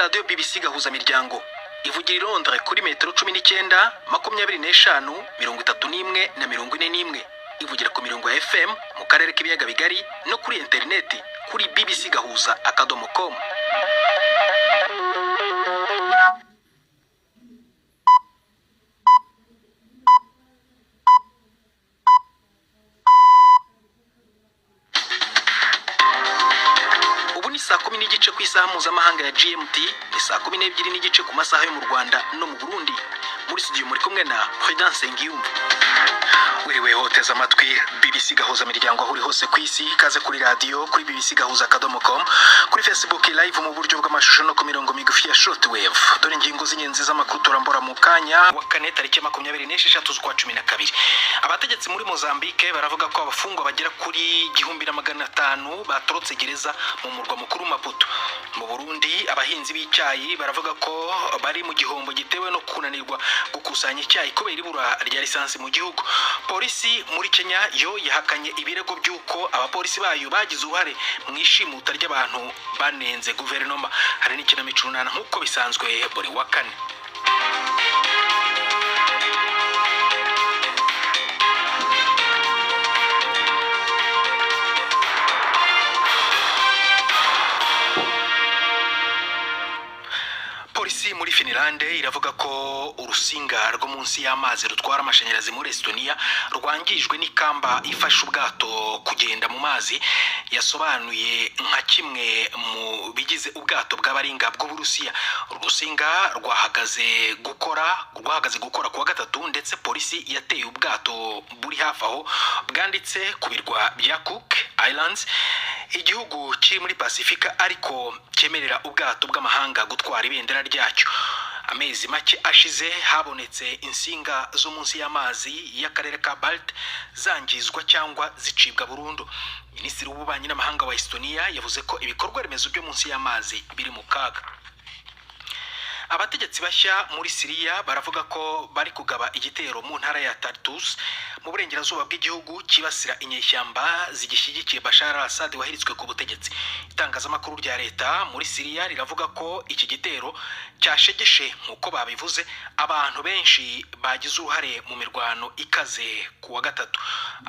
Radio BBC gahuza miryango ivugira i Londres kuri metero 19, 25, 31 na 41. Ivugira ku mirongo ya FM mu karere k'ibiyaga bigari no kuri interineti kuri bbcgahuza.com. Ubu ni saa 10 n'igice ku isaha mpuzamahanga ya GMT, ni saa 12 n'igice ku masaha yo mu Rwanda no mu Burundi. Muri studio muri kumwe na Prudence Ngiyumva. Wewe hoteza amatwi BBC gahuza miryango aho uri hose ku isi, kaze kuri radio kuri bbcgahuza.com, kuri Facebook live mu buryo bw'amashusho no ku mirongo migufi ya shortwave. Dore ingingo z'inyenzi z'amakuru turambora mu kanya wa kane tariki 26 z'ukwa 12. Abategetsi muri Mozambique baravuga ko abafungwa bagera kuri 1500 batorotse gereza mu murwa mukuru Maputo. Mu Burundi abahinzi b'icyayi baravuga ko bari mu gihombo gitewe no kunanirwa gukusanya icyayi kubera ibura rya lisansi mu gihugu. Polisi muri Kenya yo yahakanye ibirego by'uko abapolisi bayo bagize uruhare mu ishimuta ry'abantu banenze guverinoma. Hari n'ikinamico runana nk'uko bisanzwe buri wa kane. Polisi muri Finland iravuga ko urusinga rwo munsi y'amazi rutwara amashanyarazi muri Estonia rwangijwe n'ikamba ifasha ubwato kugenda mu mazi. Yasobanuye nka kimwe mu bigize ubwato bw'abaringa bw'Uburusiya. Urusinga rwahagaze gukora kuwa gatatu, ndetse polisi yateye ubwato buri hafi aho bwanditse ku birwa bya Cook Islands, igihugu kiri muri Pasifika ariko cyemerera ubwato bw'amahanga gutwara ibendera ryacyo. Amezi make ashize habonetse insinga zo munsi y'amazi y'akarere ka Balt zangizwa cyangwa zicibwa burundu. Minisitiri w'ububanyi n'amahanga wa Estonia yavuze ko ibikorwa remezo byo munsi y'amazi biri mu kaga. Abategetsi bashya muri Syria baravuga ko bari kugaba igitero mu ntara ya Tartus mu burengerazuba bw'igihugu kibasira inyeshyamba zigishyigikiye Bashar al-Assad wahiritswe ku butegetsi. Itangazamakuru rya leta muri Syria riravuga ko iki gitero cyashegeshe nk'uko babivuze abantu benshi bagize uruhare mu mirwano ikaze ku wa gatatu.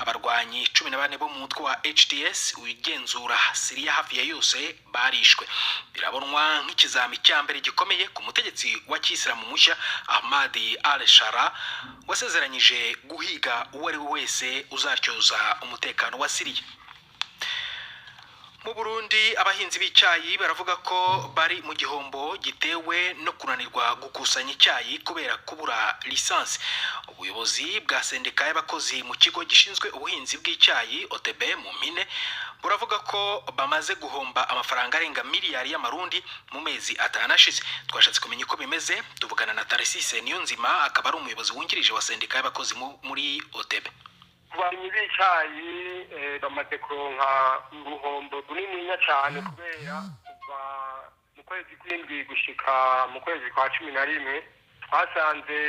Abarwanyi 14 bo mu mutwe wa HTS wigenzura Syria hafi ya yose barishwe. Birabonwa nk'ikizami cya mbere gikomeye ku mutegetsi wa Kisilamu mushya Ahmad al-Shara wasezeranyije guhiga uwo ari we wese uzatyoza umutekano wa Syria. Mu Burundi abahinzi b'icyayi baravuga ko bari mu gihombo gitewe no kunanirwa gukusanya icyayi kubera kubura lisansi. Ubuyobozi bwa sendika y'abakozi mu kigo gishinzwe ubuhinzi bw'icyayi OTB mu mpine buravuga ko bamaze guhomba amafaranga arenga miliyari y'amarundi mu mezi atanashize. Twashatse kumenya uko bimeze, tuvugana na Tarisise Niyonzima, akaba ari umuyobozi wungirije wa sendika y'abakozi muri OTB. Abarimyi b'icyayi bamaze kuronka uruhombo runini cyane kubera kuva mu kwezi kw'indwi gushika mu kwezi kwa 11 twasanze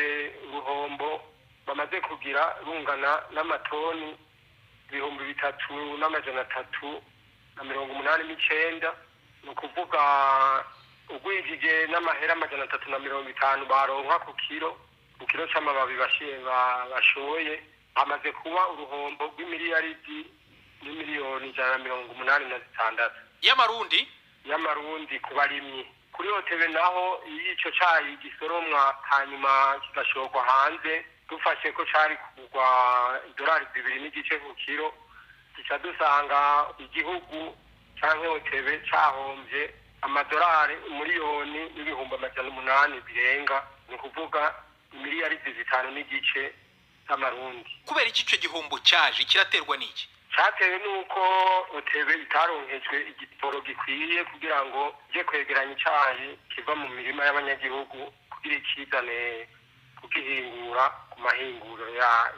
uruhombo bamaze kugira rungana n'amatoni 3,389. ni ukuvuga ugwijije n'amahera 350 baronka ku kiro c'amababi bashoye. Hamaze kuba uruhombo rw'imiliyaridi n'imiliyoni 186 y'amarundi ku barimyi. Kuri OTB naho ico cyayi gisoromwa hanyuma kigashokwa hanze, dufashe ko cari kugwa $2.2 ku kiro, kica dusanga igihugu canke OTB cyahombye amadolari miliyoni n'ibihumbi 800 birenga, ni ukuvuga imiliyaridi 5.5 z'amarundi. Kubera iki cyo gihombo cyaje kiraterwa n'iki? Cyatewe nuko OTB itaronkejwe igitoro gikwiye kugira ngo je kwegeranya icyayi kiva mu mirima y'abanyagihugu kugira ikizane kugihingura ku mahinguro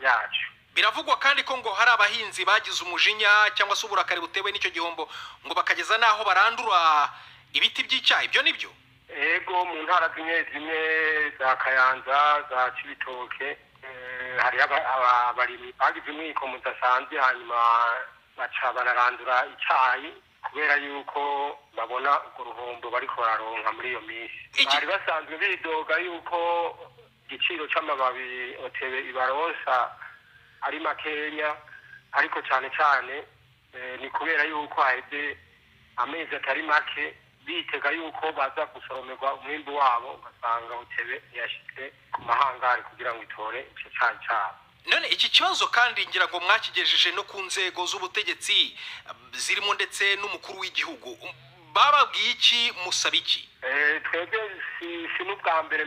yacu. Biravugwa kandi ko ngo hari abahinzi bagize umujinya cyangwa se uburakari butewe n'icyo gihombo ngo bakageza naho barandura ibiti by'icyayi. Ibyo nibyo? Ego, mu ntara zimwe za Kayanza, za Cibitoke, hari abarimyi bagize umwiko mudasanzwe hanyuma baca bararandura icyayi kubera yuko babona urwo ruhombo bariko bararonka muri iyo minsi. Bari basanzwe bidoga yuko igiciro c'amababi OTB ibaronsa ari makenya, ariko cyane cyane ni kubera yuko haheze amezi atari make bitega yuko baza gusoromerwa umwimbu wabo, ugasanga OTB yashitse ku mahangari kugira ngo itore ico cayi cabo. None iki kibazo kandi ngira ngo mwakigejeje no ku nzego z'ubutegetsi zirimo ndetse n'umukuru w'igihugu, bababwiye iki, musaba iki? Twebwe si n'ubwa mbere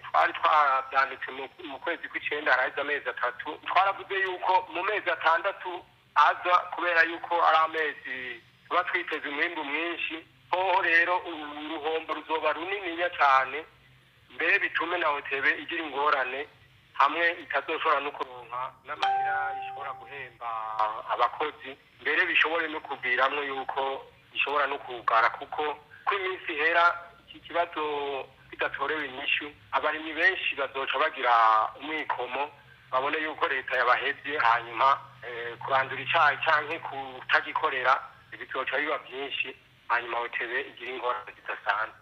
twari twabyanditse mu kwezi kw'icenda haraheze amezi 3, twaravuze yuko mu mezi 6 aza, kubera yuko ari amezi tuba twiteze umwimbu mwinshi, hoho rero uruhombo ruzoba runiniya cyane, mbere bitume na OTB igira ingorane, hamwe itazoshobora no kuronka n'amahera ishobora guhemba abakozi, mbere bishobore no kuviramwo yuko ishobora no kugara, kuko iminsi ihera iki kibazo kidatorewe inyishu, abarimyi benshi bazoca bagira umwikomo, babone yuko leta yabahevye, hanyuma kurandura icayi canke kutagikorera bizoca biba byinshi, hanyuma OTB igira ingorane zidasanzwe.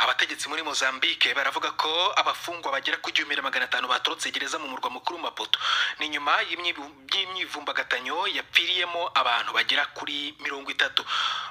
Abategetsi muri Mozambique baravuga ko abafungwa bagera ku 1500 batorotse gereza mu murwa mukuru Maputo, ni nyuma y'imyivumbagatanyo yapfiriyemo abantu bagera kuri 30.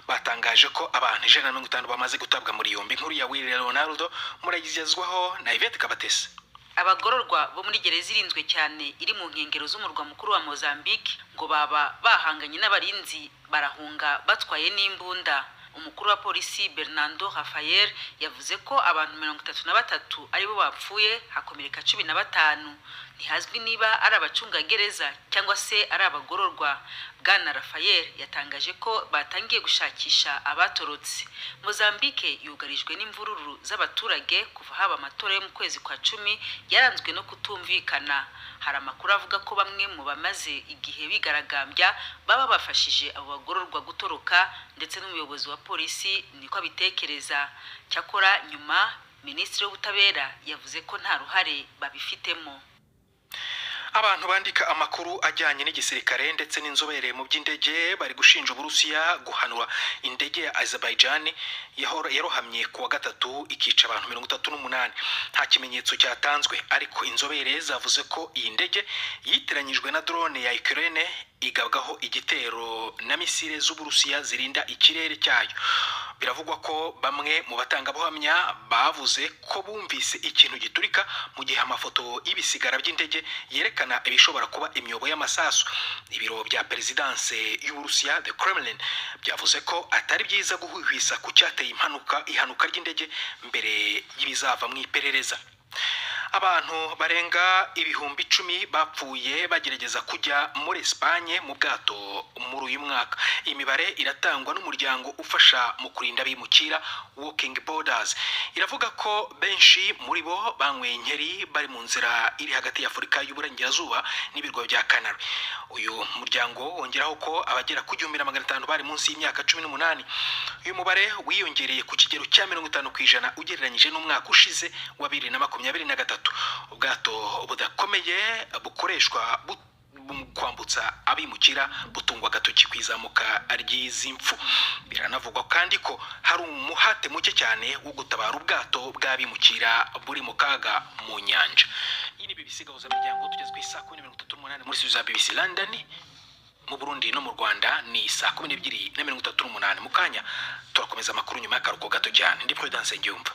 Batangaje ko abantu 150 bamaze gutabwa muri yombi. Inkuru ya Willy Ronaldo muragizezwaho na Yvette Kabatesi. Abagororwa bo muri gereza irinzwe cyane iri mu nkengero z'umurwa mukuru wa Mozambique ngo baba bahanganye n'abarinzi barahunga batwaye n'imbunda. Umukuru wa polisi Bernardo Rafael yavuze ko abantu 33 aribo bapfuye, hakomereka 15. Ntihazwi niba ari abacunga gereza cyangwa se ari abagororwa. Bwana Rafael yatangaje ko batangiye gushakisha abatorotse. Mozambique yugarijwe n'imvururu z'abaturage kuva haba amatora yo mu kwezi kwa 10 yaranzwe no kutumvikana. Hari amakuru avuga ko bamwe mu bamaze igihe bigaragambya baba bafashije abo bagororwa gutoroka, ndetse n'umuyobozi wa polisi niko abitekereza. Cyakora nyuma Minisitiri w'Ubutabera yavuze ko nta ruhare babifitemo. Abantu bandika amakuru ajyanye n'igisirikare ndetse n'inzobere mu by'indege bari gushinja Uburusiya guhanura indege ya Azerbaijan yarohamye kuwa gatatu ikica abantu 38. Nta kimenyetso cyatanzwe, ariko inzobere zavuze ko iyi ndege yitiranyijwe na drone ya Ukraine igabwaho igitero na misile z'Uburusiya zirinda ikirere cyayo. Biravugwa ko bamwe mu batangabuhamya bavuze ko bumvise ikintu giturika mu gihe amafoto y'ibisigara by'indege yerekana ibishobora kuba imyobo y'amasasu. Ibiro bya Perezidanse y'Uburusiya The Kremlin byavuze ko atari byiza guhwihwisa ku cyateye ihanuka ry'indege mbere y'ibizava mu iperereza. Abantu barenga ibihumbi 10 bapfuye bagerageza kujya muri Espagne mu bwato muri uyu mwaka. Imibare iratangwa n'umuryango ufasha mu kurinda bimukira Walking Borders. Iravuga ko benshi muri bo banyweye inkeri bari mu nzira iri hagati ya Afurika y'Uburengerazuba n'ibirwa bya Canary. Uyu muryango wongeraho ko abagera ku 1500 bari munsi y'imyaka 18. Uyu mubare wiyongereye ku kigero cya 50% ugereranyije n'umwaka ushize wa 2023. Ubwato budakomeye bukoreshwa kwambutsa abimukira butungwa agatoki kwizamuka ry'izimfu. Biranavugwa kandi ko hari umuhate muke cyane wo gutabara ubwato bw'abimukira buri mu kaga mu nyanja. Iyi BBC gahuza miryango tugeze ku isaha 38 muri studio za BBC London. Mu Burundi no mu Rwanda ni saa 12:38. Mu kanya turakomeza amakuru nyuma y'akaruhuko gato cyane. Ndi Prudence Ngiyumva.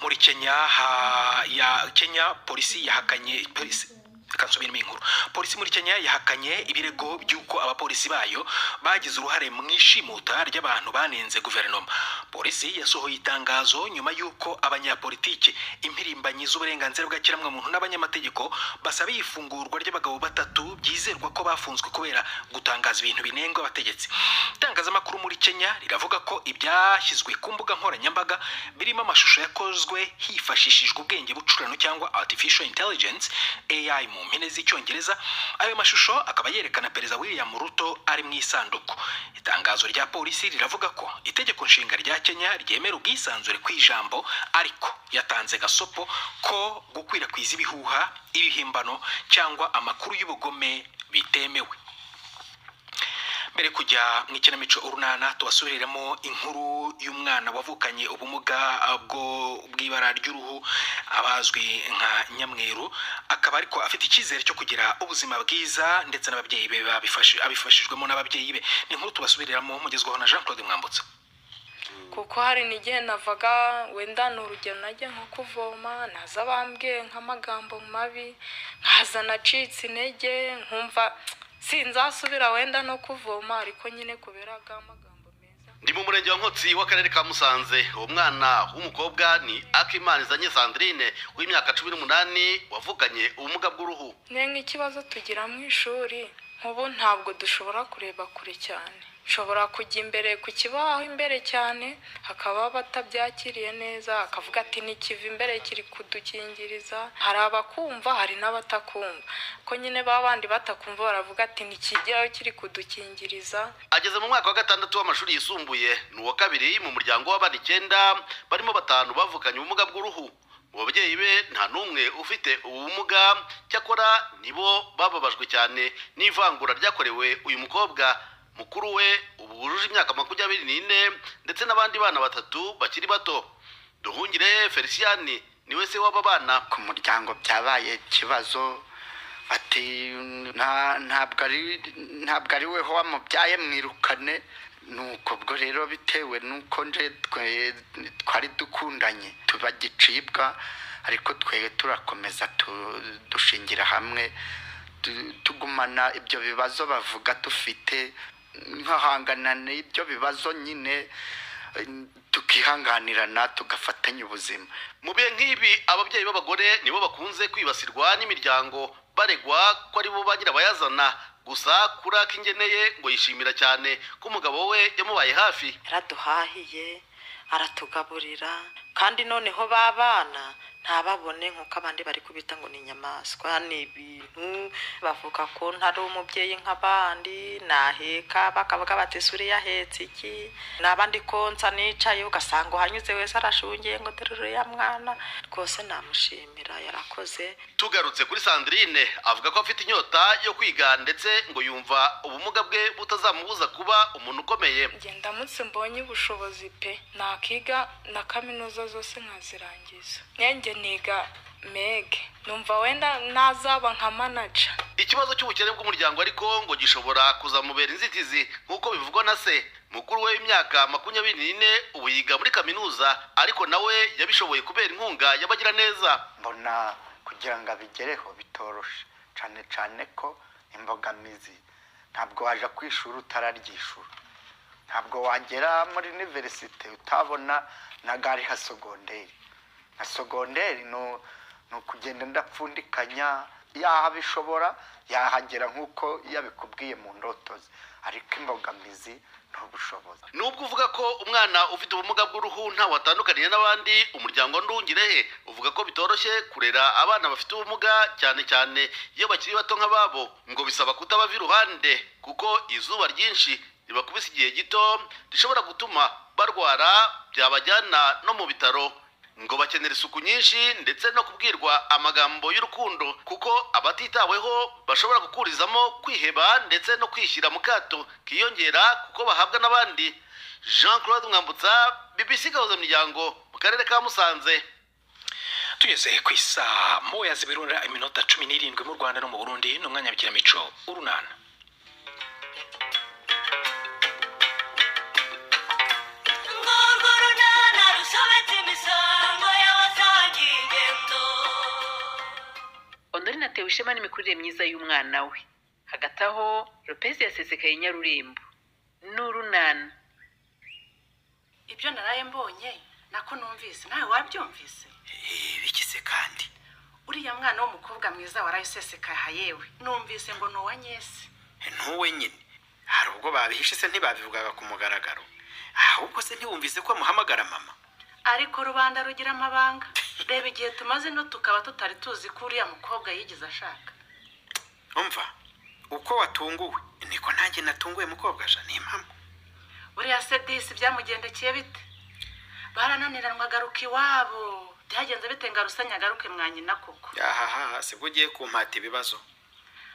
Muri Kenya polisi yahakanye polisi muri Kenya yahakanye ibirego by'uko abapolisi bayo bagize uruhare mu ishimuta ry'abantu banenze guverinoma. Polisi yasohoye itangazo nyuma y'uko abanyapolitike, impirimbanyi z'uburenganzira bwa kiremwamuntu n'abanyamategeko basaba ifungurwa ry'abagabo 3 byizerwa ko bafunzwe kubera gutangaza ibintu binengwa abategetsi. Itangazamakuru muri Kenya riravuga ko ibyashyizwe ku mbuga nkoranyambaga birimo amashusho yakozwe hifashishijwe ubwenge bucurano cyangwa artificial intelligence AI mu mpine z'icyongereza. Ayo mashusho akaba yerekana Perezida William Ruto ari mu isanduku. Itangazo rya polisi riravuga ko itegeko nshinga rya Kenya ryemera ubwisanzure kw'ijambo, ariko yatanze gasopo ko gukwirakwiza ibihuha, ibihimbano cyangwa amakuru y'ubugome bitemewe. Mbere kujya mu ikinamico urunana, tubasubiriramo inkuru y'umwana wavukanye ubumuga bw'ibara ry'uruhu abazwi nka Nyamweru, akaba ariko afite icyizere cyo kugira ubuzima bwiza ndetse n'ababyeyi be abifashijwemo n'ababyeyi be. Ni inkuru tubasubiriramo mugezweho na Jean Claude Mwambutsa. Kuko hari n'igihe navaga wenda ni urugero najya nko kuvoma, naza bambwiye nk'amagambo mabi, nkaza nacitse intege, nkumva sinzasubira wenda no kuvoma, ariko nyine kuberaga amagambo meza. Ndi mu murenge wa Nkotsi w'akarere ka Musanze. Umwana w'umukobwa ni Akimanizanye Sandrine w'imyaka 18 wavuganye ubumuga bw'uruhu. Nk'ikibazo tugira mu ishuri, nk'ubu ntabwo dushobora kureba kure cyane. Nshobora kujya imbere ku kibaho imbere cyane, hakaba batabyakiriye neza, akavuga ati nikiva imbere kiri kudukingiriza. Hari abakumva, hari n'abatakumva. Ko nyine babandi batakumva baravuga ati nikijyaho kiri kudukingiriza. Ageze mu mwaka wa 6 w'amashuri yisumbuye, ni uwa kabiri mu muryango w'abana 9 barimo 5 bavukanye ubumuga bw'uruhu. Mu babyeyi be nta n'umwe ufite ubumuga, cyakora nibo bababajwe cyane n'ivangura ryakorewe uyu mukobwa. Mukuru we ubu wujuje imyaka 24 ndetse n'abandi bana 3 bakiri bato. Duhungire Feliciani niwe se w'aba bana. Ku muryango byabaye ikibazo, ati ntabwo ari weho wamubyaye mwirukane. Nuko ubwo rero bitewe nuko nje twari dukundanye tubagicibwa, ariko twe turakomeza dushingira hamwe tugumana ibyo bibazo bavuga dufite, nkahangana n'ibyo bibazo nyine tukihanganirana tugafatanya ubuzima. Mu bihe nk'ibi ababyeyi b'abagore nibo bakunze kwibasirwa n'imiryango baregwa ko ari bo bagira bayazana. Gusa kuri Akingeneye ngo yishimira cyane ko umugabo we yamubaye hafi. Yaraduhahiye, aratugaburira, kandi noneho babana ntababone nk'uko abandi bari kubita ngo ni inyamaswa. Ni ibintu bavuga ko ntari umubyeyi nk'abandi, naheka bakavuga bati suri yahetse iki, n'abandi konsa nicaye ugasanga uhanyuze wese arashungiye ngo terure ya mwana. Rwose namushimira, yarakoze. Tugarutse kuri Sandrine, avuga ko afite inyota yo kwiga ndetse ngo yumva ubumuga bwe butazamubuza kuba umuntu ukomeye. Ndamutse mbonye ubushobozi pe, nakiga na kaminuza zose nkazirangiza. Nenge niga mege, numva wenda nazaba nka manager. Ikibazo cy'ubukene bw'umuryango ariko ngo gishobora kuzamubera inzitizi nk'uko bivugwa na se. Mukuru we w'imyaka 24 ubu yiga muri kaminuza, ariko nawe yabishoboye kubera inkunga y'abagira neza. Mbona kugira ngo abigereho bitoroshe cyane ko imbogamizi, ntabwo waje kwishura utararyishura, ntabwo wagera muri university utabona na gari ha sogonderi. Na sogonderi no kugenda ndapfundikanya, yahabishobora yahagera nk'uko yabikubwiye mu ndotozi, ariko imbogamizi n'ubushobozi. Nubwo uvuga ko umwana ufite ubumuga bw'uruhu ntawe atandukaniye n'abandi, umuryango Nduhungirehe uvuga ko bitoroshye kurera abana bafite ubumuga, cyane iyo bakiri bato nk'ababo. Ngo bisaba kutabava iruhande kuko izuba ryinshi ribakubise igihe gito rishobora gutuma barwara, byabajyana no mu bitaro. Ngo bakenera isuku nyinshi ndetse no kubwirwa amagambo y'urukundo, kuko abatitaweho bashobora gukurizamo kwiheba ndetse no kwishyira mu kato kiyongera kuko bahabwa n'abandi. Jean Claude Mwambutsa, BBC Gahuza Miryango, mu karere ka Musanze. Tugeze ku isaha 1:17 mu Rwanda no mu Burundi, n'umwanya w'ikinamico urunana. Honorine atewe ishema n'imikurire myiza y'umwana we. Hagati aho Lopez yasesekaye Nyarurembo. N'urunana. Ibyo naraye mbonye nako numvise, nawe wabyumvise? Bikise kandi Uriya mwana w'umukobwa mwiza warayisesekaye yewe. Numvise ngo no wanyese. ntuwe nyine. Hari ubwo babihishe se ntibabivugaga ku mugaragaro. Ahubwo se ntiwumvise ko muhamagara mama? Ariko rubanda rugira amabanga. Reba igihe tumaze no tukaba tutari tuzi ko uriya mukobwa yigize ashaka. umva uko watunguwe niko nanjye natunguwe mukobwa sha ni impamo. buriya se disi byamugendekeye bite? barananiranwa agaruka iwabo, byagenze bite ngo arusanye agaruke mwanyina koko? Ahaha sibwo ugiye kumpata ibibazo.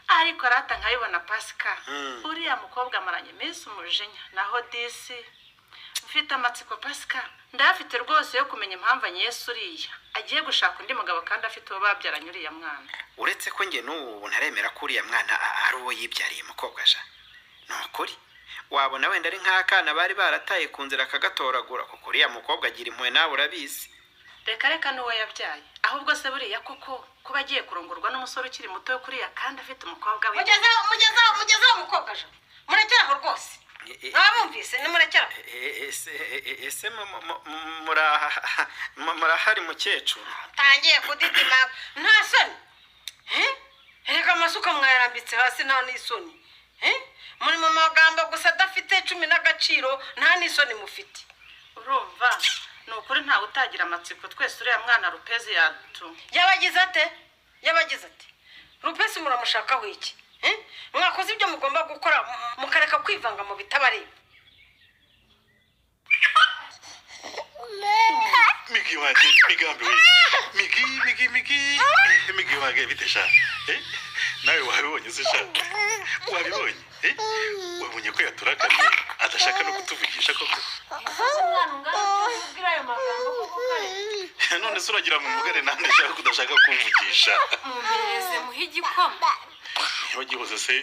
ariko rata nkayibona Pasika, uriya mukobwa amaranye iminsi umujinya, naho disi mfite amatsiko Pasika, ndafite rwose yo kumenya impamvu Yesu uriya agiye gushaka undi mugabo kandi afite uwo babyaranye uriya mwana. Uretse ko nge n'ubu ntaremera ko uriya mwana ari uwo yibyariye mukobwa sha. Ni ukuri wabona wenda ari nk'akana bari barataye ku nzira akagatoragura, kuko uriya mukobwa agira impuhwe nawe urabizi. reka n'uwo yabyaye, ahubwo se buriya koko kuba agiye kurongorwa n'umusore ukiri muto yo kuriya kandi afite umukobwa we. mugezeho mukobwa je murekeraho rwose. Mwabumvise nimurekeraho. Ese murahari mukecuru? Tangiye kudidima nta soni. Reka amasuka mwayarambitse hasi nta n'isoni. Muri mu magambo gusa adafite 10 n'agaciro nta n'isoni mufite. urumva ni ukuri ntawe utagira amatsiko, twese uriya mwana Rupezi yadu yabagize ate Rupezi muramushakaho iki? Mwakoze ibyo mugomba gukora mukareka kwivanga mu bitabareba. Migi wanjye migambi we migi wanjye bitesha nawe wabibonye se sha? Wabibonye wabonye ko yaturakanye adashaka no kutuvugisha koko? None se uragira ngo mvugane nande shaka kudashaka kumvugisha? Mumeze muhe igikombe. Niba gihoze se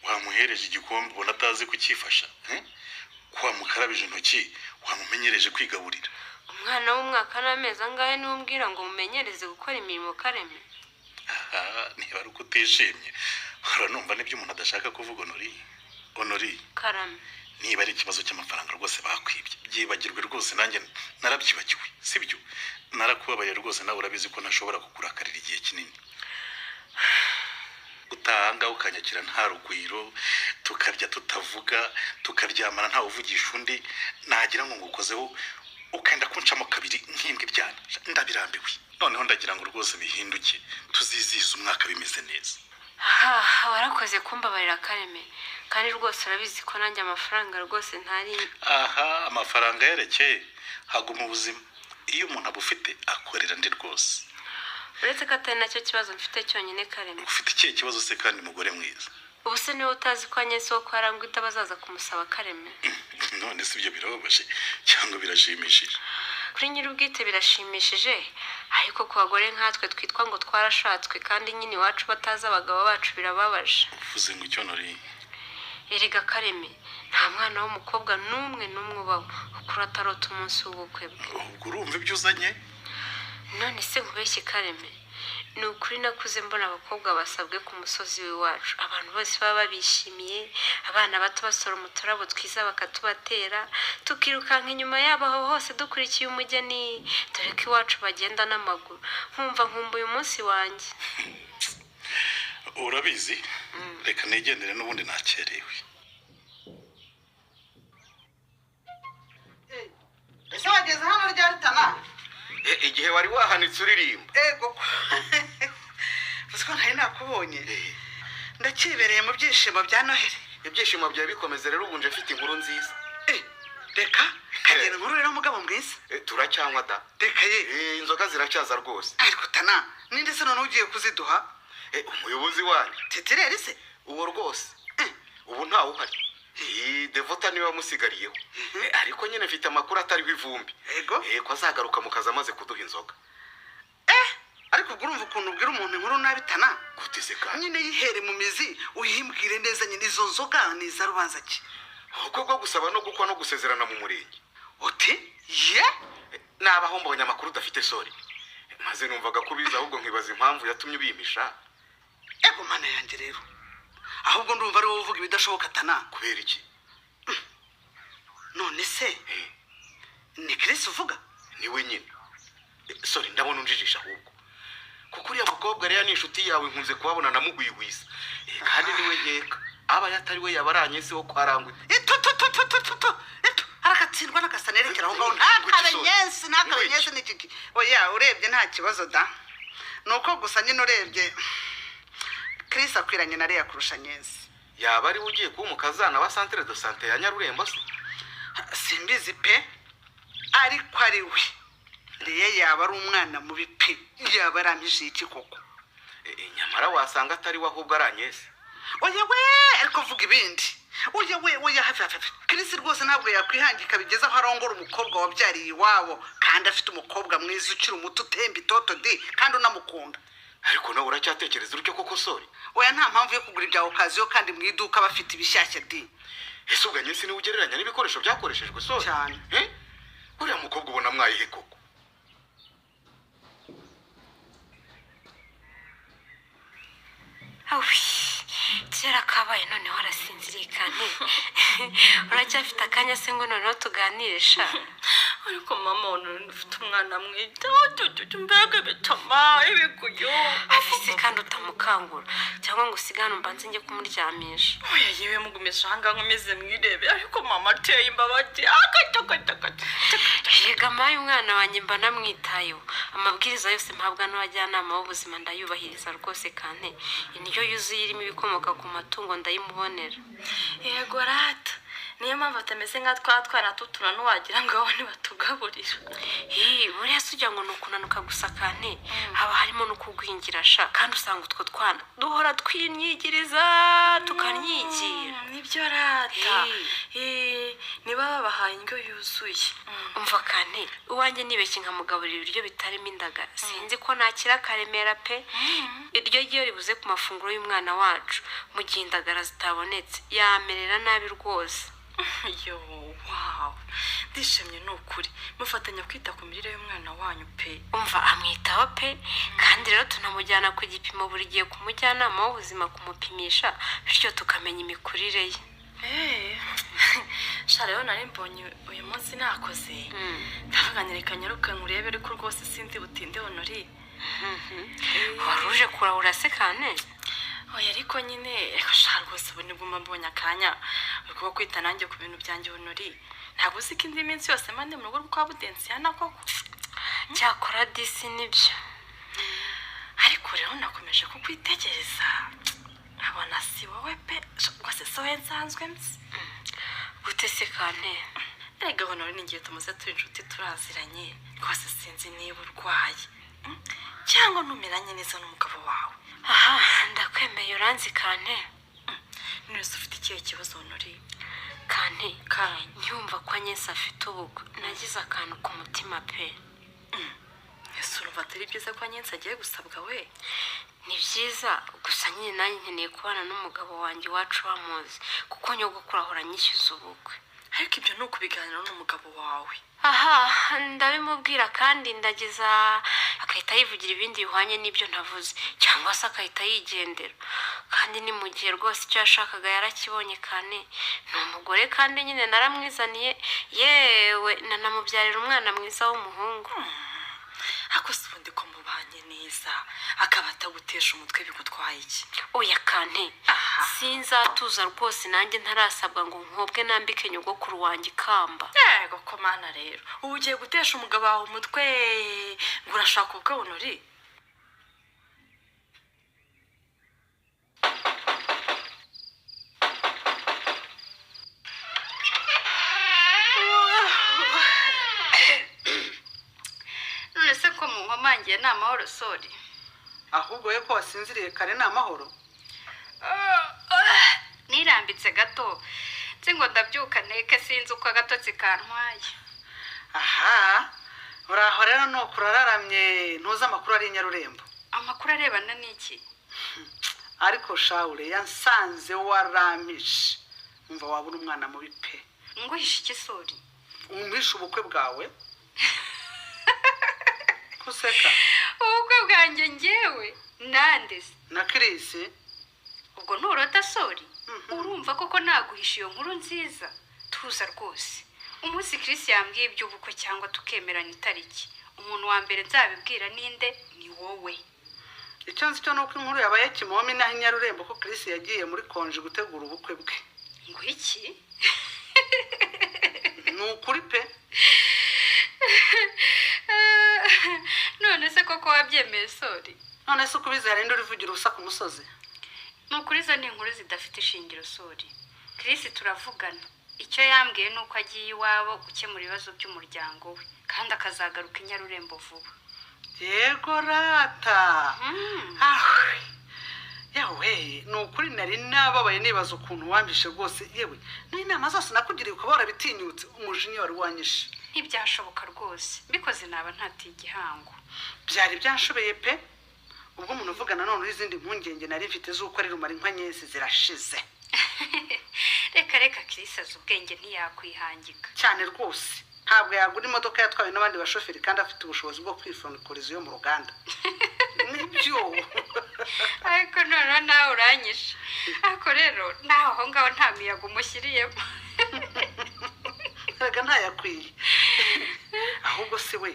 wamuhereje igikombe ubona atazi kukifasha? Kwa mukarabije intoki wamumenyereje kwigaburira? Umwana w'umwaka n'amezi angahe n'umbwira ngo mumenyereze gukora imirimo Kareme? Niba ari uko utishimye uranumva n'ibyo umuntu adashaka kuvuga. Honori Karame, niba ari ikibazo cy'amafaranga rwose bakwibye byibagirwe rwose, nanjye narabyibagiwe sibyo? Narakubabaye rwose, nawe urabizi ko ntashobora kukurakarira igihe kinini. Utanga ukanyakira nta rugwiro, tukarya tutavuga, tukaryamana ntawe uvugisha undi, nagira ngo ngukozeho ukenda kuncamo kabiri nk'imbwa ibyana. Ndabirambiwe noneho, ndagira ngo rwose bihinduke tuziziza umwaka bimeze neza. warakoze kumbabarira Kareme, kandi rwose urabizi ko nanjye amafaranga rwose ntari. Amafaranga yerekeye haguma ubuzima, iyo umuntu abufite akorera ndi rwose. Uretse ko atari nacyo kibazo mfite cyonyine Kareme. Ufite ikihe kibazo se kandi mugore mwiza? Ubu se niwe utazi ko Anyeso ko arangwita bazaza kumusaba Kareme? None si byo birababaje cyangwa birashimishije? Kuri nyir'ubwite birashimishije, ariko ku bagore nkatwe twitwa ngo twarashatswe kandi nyine iwacu batazi abagabo bacu birababaje. Uvuze ngo icyo Honori? Erega Kareme, nta mwana w'umukobwa n'umwe ubaho ukura atarota umunsi w'ubukwe bwe. Ubwo urumva ibyo uzanye? None se nkubeshye Kareme, ni ukuri nakuze mbona abakobwa basabwe ku musozi w'iwacu, abantu bose baba babishimiye, abana bato basora umuturabo twiza bakatubatera, tukirukanka inyuma yabo aho hose dukurikiye umugeni, dore ko iwacu bagenda n'amaguru. Nkumbuye umunsi wanjye. Urabizi, reka nigendere n'ubundi nakerewe. Ese wageze hano rya Rutana? Igihe wari wahanitse uririmba. Ego. Uziko ntari nakubonye. Ndakibereye mu byishimo bya Noheli. Ibyishimo byawe bikomeze rero, ubunje mfite inkuru nziza. Reka kagera inkuru rero mugabo mwiza. Turacyanywa da. Reka ye. Inzoga ziracyaza rwose. Ariko Tana, ninde se none ugiye kuziduha? Umuyobozi wanyu. Teterere se? Uwo rwose. Ubu ntawe uhari. Devota niwe wamusigariyeho. Ariko nyine mfite amakuru atariho ivumbi. Ego. Ko azagaruka mu kazi amaze kuduha inzoga. Ariko urumva ukuntu ubwira umuntu inkuru nabi Tana? Gute se kandi? Nyine yihere mu mizi uyimbwire neza, nyine izo nzoga ni za rubanza ki? Ubwo gusaba no gukwa no gusezerana mu murenge. Uti? Ye? Nabaho mbonye amakuru udafite sori. Maze numvaga ko biza, ahubwo nkibaza impamvu yatumye ubimisha. Ego mana yanjye rero. Ahubwo ndumva ari wowe uvuga ibidashoboka Tana. Kubera iki? None se ni Chris uvuga? Niwe nyine. Sorry, ndabona unjijisha ahubwo. Kuko uriya mukobwa rero ni inshuti yawe, nkunze kubabona namugwigwiza. Kandi niwe nkeka. Aba yatari we yabaranye se wo kwarangwe. Arakatsindwa n'akasanerekera aho ngaho. Ntakabenyensi n'ikiki. Oya, urebye nta kibazo da. Nuko gusa nyine urebye Chris akwiranye na Leya kurusha Nyesi. yaba ari ugiye kuba umukazana wa Centre de Santé ya Nyarurembo se? Simbizi pe, ariko ari we. Leya yaba ari umwana mubi pe, yaba arampishe iki koko? Nyamara wasanga atari we ahubwo aranyese. Oya we, ariko vuga ibindi. Oya hafi. Chris rwose ntabwo yakwihangika bigeze aho arongora umukobwa wabyariye iwabo, kandi afite umukobwa mwiza ukiri umuto utemba itoto di, kandi unamukunda. Ariko nawe uracyatekereza uryo koko sori? Oya nta mpamvu yo kugura ibya okaziyo kandi mu iduka bafite ibishyashya di. Ese ubwo Nyesi niwe ugereranya n'ibikoresho byakoreshejwe sori? Cyane. Uriya mukobwa ubona mwayihe koko? awi kera kabaye noneho arasinziriye kandi uracyafite akanya se ngo noneho tuganirisha. ariko mama umuntu ufite umwana mwita mbega bitama ibiguyo afise kandi utamukangura cyangwa ngo usigane umbanze njye kumuryamisha. oya yewe mugumisha hanga nkomeze mwirebe ariko mama ateye imbabazi yega mayi umwana wanjye mba namwitayeho amabwiriza yose mpabwa n'abajyanama b'ubuzima ndayubahiriza rwose kandi indyo yuzuye irimo ibikomoka ku matungo ndayimubonera. yego rata niyo mpamvu atameze nka twana tutuna n'uwagira ngo abone batugaburira. buriya se ujya ngo ni ukunanuka gusa kandi haba harimo no kugwingira sha, kandi usanga utwo twana duhora twimyigiriza tukanyigira. nibyo rata niba babahaye indyo yuzuye. umva kandi uwanjye nibeshye nkamugaburira ibiryo bitarimo indagara sinzi ko nakira karemera pe. iryo giyo ribuze ku mafunguro y'umwana wacu mu gihe indagara zitabonetse yamerera nabi rwose. yo wow, ndishimye n'ukuri mufatanya kwita ku mirire y'umwana wanyu pe. umva amwitaho pe, kandi rero tunamujyana ku gipimo buri gihe ku mujyanama w'ubuzima kumupimisha bityo tukamenya imikurire ye. sha rero nari mbonye uyu munsi nakoze ndavuganireka nyaruke nkurebe ariko rwose sinzi butinde honori. wari uje kurahura se kane? oya ariko nyine reka sha rwose ubu nibwo mbonye akanya urwo kwita nanjye ku bintu byanjye honori. ntabwo uzi ko indi minsi yose mande mu rugo rwa Budensiyana koko. cyakora disi nibyo. ariko rero nakomeje kukwitegereza nkabona si wowe pe rwose so nsanzwe nzi. gute se kane? erega honori ningiye tumuze turi inshuti turaziranye rwose sinzi niba urwaye cyangwa ntumeranye neza n'umugabo wawe. aha ndakwemeye uranzi kane. nese ufite ikihe kibazo honori? kane nyumva ko Nyesi afite ubukwe nagize akantu ku mutima pe. ese urumva atari byiza ko Nyesi agiye gusabwa we? ni byiza gusa nyine nanjye nkeneye kubana n'umugabo wanjye iwacu wamuzi kuko nyogokuru ahora anyishyuza ubukwe. ariko ibyo ni ukubiganira n'umugabo wawe. aha ndabimubwira kandi ndageza akahita yivugira ibindi bihwanye n'ibyo ntavuze cyangwa se akahita yigendera, kandi ni mu gihe rwose icyo yashakaga yarakibonye kane. ni umugore kandi nyine naramwizaniye yewe nanamubyarira umwana mwiza w'umuhungu. ako si ubundi ko mubanye neza akaba atagutesha umutwe bigutwaye iki? oya kane sinzatuza rwose nanjye ntarasabwa ngo nkobwe nambike nyogokuru wanjye ikamba. yego ko mana rero ubu ugiye gutesha umugabo wawe umutwe ngo urashaka ubwo honori? none se ko mu nkomangiye ni amahoro sori? ahubwo we ko wasinziriye kare ni amahoro? nirambitse gato nzi ngo ndabyuka nteke sinzi uko agatotsi kantwaye. aha uraho rero nuko urararamye ntuzi amakuru ari i Nyarurembo. amakuru arebana n'iki? ariko shawure yansanze warampishe umva wabura umwana mubi pe. nguhishe iki sori? umpishe ubukwe bwawe. kuseka ubukwe bwanjye ngewe nande se? na Chris. ubwo nturota sori? urumva koko naguhisha iyo nkuru nziza? tuza rwose umunsi Chris yambwiye iby'ubukwe cyangwa tukemeranya itariki umuntu wa mbere nzabibwira ninde? ni wowe. icyo nzi cyo nuko inkuru yabaye Kimomi naho i Nyarurembo ko Chris yagiye muri konje gutegura ubukwe bwe. ngo iki? ni ukuri pe. none se koko wabyemeye sori? none se ukubizi hari indi urivugira ubusa ku musozi? ni ukuri izo ni inkuru zidafite ishingiro sori. Chris turavugana, icyo yambwiye ni uko agiye iwabo gukemura ibibazo by'umuryango we kandi akazagaruka i Nyarurembo vuba. Yego rata. Yawe ni ukuri nari nababaye nibaza ukuntu wambishe rwose. Yewe n'inama zose nakugiriye ukaba warabitinyutse, umujinya wari wanyishe. Ntibyashoboka rwose, mbikoze naba ntatiye igihango. Byari byanshobeye pe. Ubwo umuntu uvugana none izindi mpungenge nari mfite z'uko ari rumara inkanyezi zirashize. Reka Chris azi ubwenge ntiyakwihangika. Cyane rwose. Ntabwo yagura imodoka yatwawe n'abandi bashoferi kandi afite ubushobozi bwo kwifonikoriza iyo mu ruganda. Nibyo. Ariko none nawe uranyishe. Ariko rero naho aho ngaho nta miyaga umushyiriyemo. Rega ntayakwiye. Ahubwo se we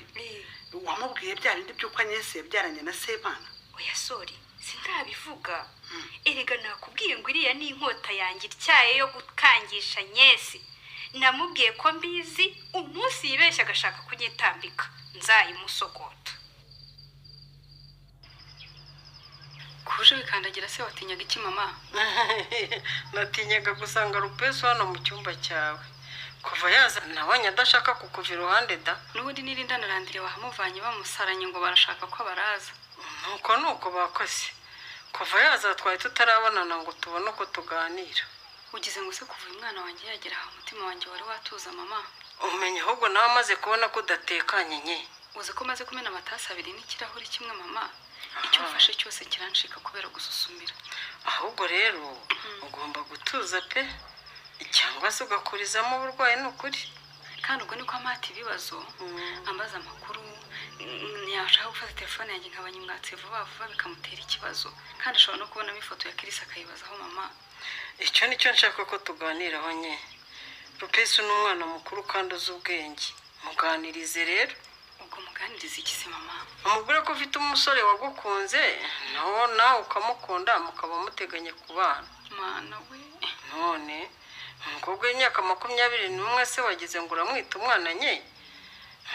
wamubwiye bya bindi by'uko Anyesi yabyaranye na Sebana? Oya sori, sindabivuga. Erega nakubwiye ngo iriya ni inkota yanjye ityaye yo gukangisha Anyesi. Namubwiye ko mbizi, umunsi yibeshya agashaka kunyitambika nzayimusogota. Kuje bikandagira se watinyaga iki mama? Natinyaga gusanga Rupesu hano mu cyumba cyawe. Kuva yaza nabonye adashaka kukuva iruhande da. N'ubundi nirinda narandire wahamuvanye bamusaranye ngo barashaka ko baraza. Nuko bakoze. Kuva yaza twari tutarabonana ngo tubone uko tuganira. Ugize ngo se kuva umwana wanjye yagera aho umutima wanjye wari watuza mama. Umenye ahubwo nawe amaze kubona ko udatekanye nye. Uzi ko maze kumena amatasi abiri n'ikirahuri kimwe mama. Icyo mfashe cyose kiranshika kubera gususumira. Ahubwo rero ugomba gutuza pe. Cyangwa se ugakurizamo uburwayi n'ukuri. Kandi ubwo niko amata ibibazo. Ambaza amakuru. Ntiyashaka gufata telefone yanjye nkabanyimwatse vuba bikamutera ikibazo. Kandi ashobora no kubonamo ifoto ya Chris akayibazaho mama. Icyo nicyo nshaka ko tuganiraho nye. Rupesu ni umwana mukuru kandi uzi ubwenge. Muganirize rero. Ubwo muganirize iki se mama? Umubwire ko ufite umusore wagukunze, nawe ukamukunda mukaba muteganye kubana. Mana we. None umukobwa w'imyaka 21 se wagize ngo uramwita umwana nye.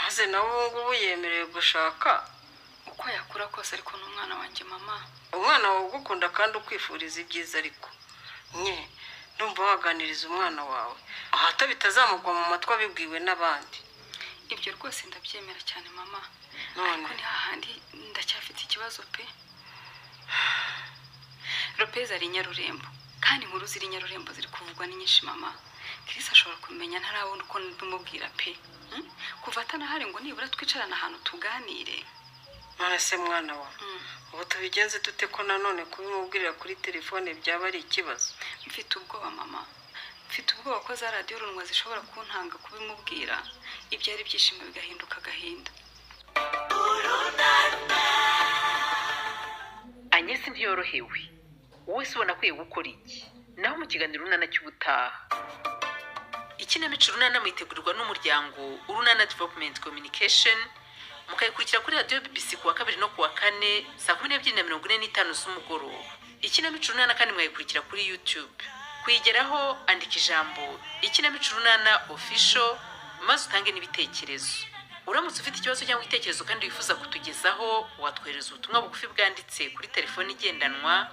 Maze nawe ngubu yemerewe gushaka. Uko yakura kose ariko n'umwana wanjye mama. Umwana wawe ugukunda kandi ukwifuriza ibyiza ariko. Nye, ndumva waganiriza umwana wawe. Ahata bitazamugwa mu matwi abibwiwe n'abandi. Ibyo rwose ndabyemera cyane mama. None ariko ni hahandi ndacyafite ikibazo pe. Lopez ari Nyarurembo. Kandi inkuru ziri Nyarurembo ziri kuvugwa ni nyinshi mama. Chris ashobora kumenya ntarabona uko ndumubwira pe. Kuva atanahari ngo nibura twicarana ahantu tuganire. None se mwana wa. Ubu tubigenze tute ko nanone kubimubwirira kuri telefone byaba ari ikibazo? Mfite ubwoba mama. Mfite ubwoba ko za radio runwa zishobora kuntanga kubimubwira. Ibyo ari byishimo bigahinduka gahinda. Anyesi ntiyorohewe. Wowe se ubona kwiye gukora iki? Naho mu kiganiro Urunana cy'ubutaha. Ikinamico Urunana mwitegurirwa n'umuryango Urunana Development Communication, mukayikurikira kuri radio BBC kuwa 2 no kuwa 4 saa 12:45 z'umugoroba. Ikinamico Urunana kandi mwayikurikira kuri YouTube. Kuyigeraho andika ijambo Ikinamico Urunana official maze utange n'ibitekerezo. Uramutse ufite ikibazo cyangwa igitekerezo kandi wifuza kutugezaho, watwereza ubutumwa bugufi bwanditse kuri telefone igendanwa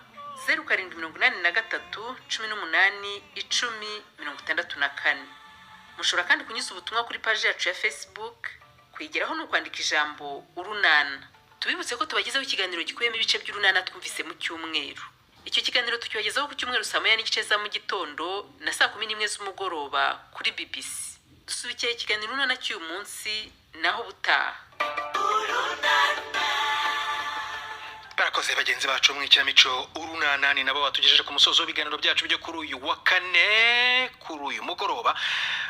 0783181064. Mushobora kandi kunyuza ubutumwa kuri page yacu ya Facebook. Kuyigeraho no kwandika ijambo Urunana. Tubibutse ko tubagezaho ikiganiro gikuyemo ibice by'Urunana twumvise mu cyumweru. Icyo kiganiro tukibagezaho ku cyumweru saa 9:30 za mu gitondo na saa 11 z'umugoroba kuri BBC. Dusubikiye ikiganiro Urunana cy'uyu munsi naho butaha. Barakoze bagenzi bacu mu ikinamico Urunana, ni nabo batugejeje ku musozo w'ibiganiro byacu byo kuri uyu wa kane kuri uyu mugoroba.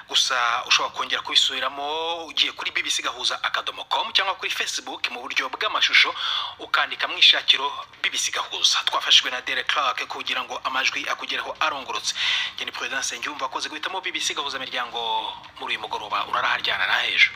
Gusa ushobora kongera kubisubiramo ugiye kuri bbc-gahuza.com cyangwa kuri Facebook mu buryo bw'amashusho ukandika mu ishakiro BBC Gahuza. Twafashijwe na Derek Clark kugira ngo amajwi akugereho arongorotse. Njye ni Prudence Ngiyumva akoze guhitamo BBC Gahuza miryango muri uyu mugoroba. Uraraharyana na hejo.